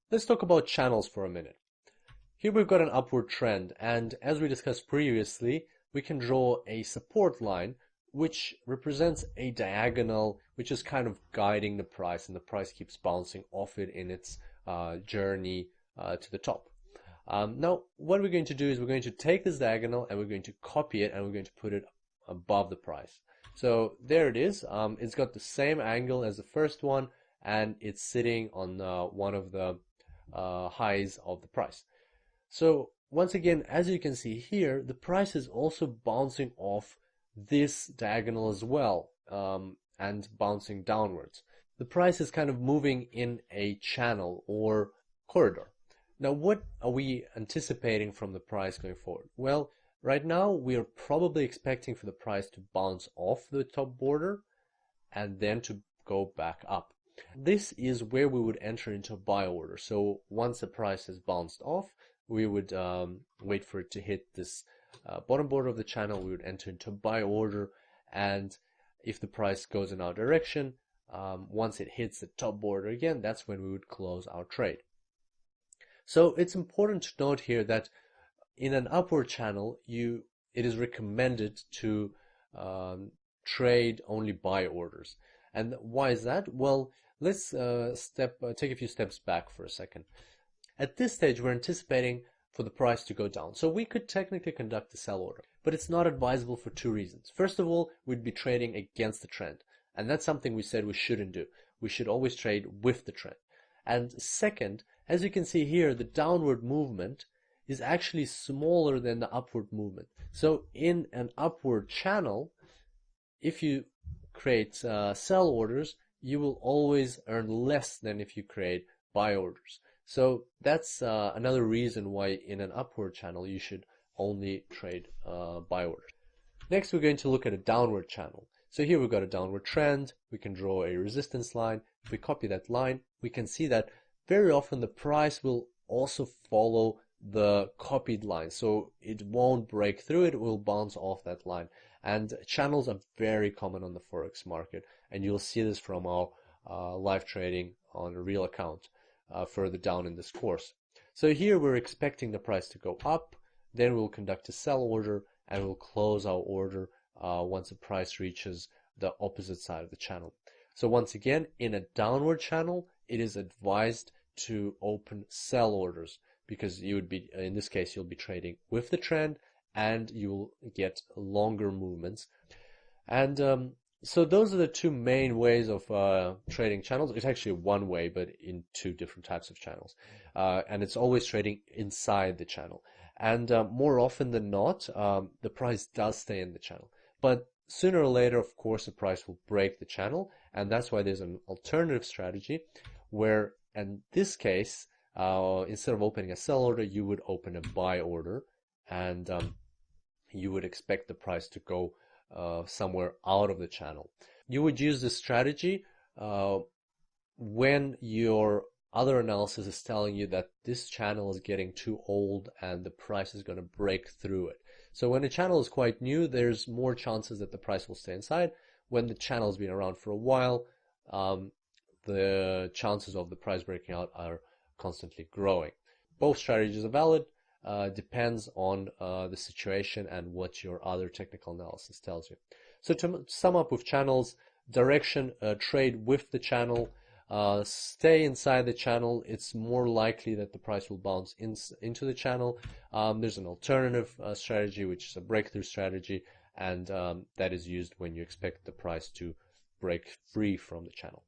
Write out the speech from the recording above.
Let's talk about channels for a minute. Here we've got an upward trend, and as we discussed previously, we can draw a support line which represents a diagonal which is kind of guiding the price, and the price keeps bouncing off it in its journey to the top. Now, what we're going to do is we're going to take this diagonal and we're going to copy it and we're going to put it above the price. So there it is. It's got the same angle as the first one, and it's sitting on one of the highs of the price. So once again, as you can see here, the price is also bouncing off this diagonal as well, and bouncing downwards. The price is kind of moving in a channel or corridor. Now, what are we anticipating from the price going forward? Well, right now we are probably expecting for the price to bounce off the top border and then to go back up. This is where we would enter into a buy order. So once the price has bounced off, we would wait for it to hit this bottom border of the channel. We would enter into a buy order, and if the price goes in our direction, once it hits the top border again, that's when we would close our trade. So it's important to note here that in an upward channel, it is recommended to trade only buy orders. And why is that? Well, let's take a few steps back for a second. At this stage, we're anticipating for the price to go down. So we could technically conduct a sell order, but it's not advisable for two reasons. First of all, we'd be trading against the trend, and that's something we said we shouldn't do. We should always trade with the trend. And second, as you can see here, the downward movement is actually smaller than the upward movement. So in an upward channel, if you create sell orders, you will always earn less than if you create buy orders. So that's another reason why in an upward channel you should only trade buy orders. Next, we're going to look at a downward channel. So here we've got a downward trend. We can draw a resistance line. If we copy that line, we can see that very often the price will also follow the copied line. So it won't break through it, it will bounce off that line. And channels are very common on the Forex market, and you'll see this from our live trading on a real account further down in this course. So here we're expecting the price to go up, then we'll conduct a sell order, and we'll close our order once the price reaches the opposite side of the channel. So once again, in a downward channel, it is advised to open sell orders, because you would be, in this case, you'll be trading with the trend and you'll get longer movements. And so those are the two main ways of trading channels. It's actually one way, but in two different types of channels. And it's always trading inside the channel. And more often than not, the price does stay in the channel. But sooner or later, of course, the price will break the channel. And that's why there's an alternative strategy where, in this case, instead of opening a sell order, you would open a buy order, and you would expect the price to go somewhere out of the channel. You would use this strategy when your other analysis is telling you that this channel is getting too old and the price is going to break through it. So when a channel is quite new, there's more chances that the price will stay inside. When the channel has been around for a while, the chances of the price breaking out are constantly growing. Both strategies are valid. Depends on the situation and what your other technical analysis tells you. So to sum up with channels, direction, trade with the channel, stay inside the channel. It's more likely that the price will bounce into the channel. There's an alternative strategy, which is a breakthrough strategy, and that is used when you expect the price to break free from the channel.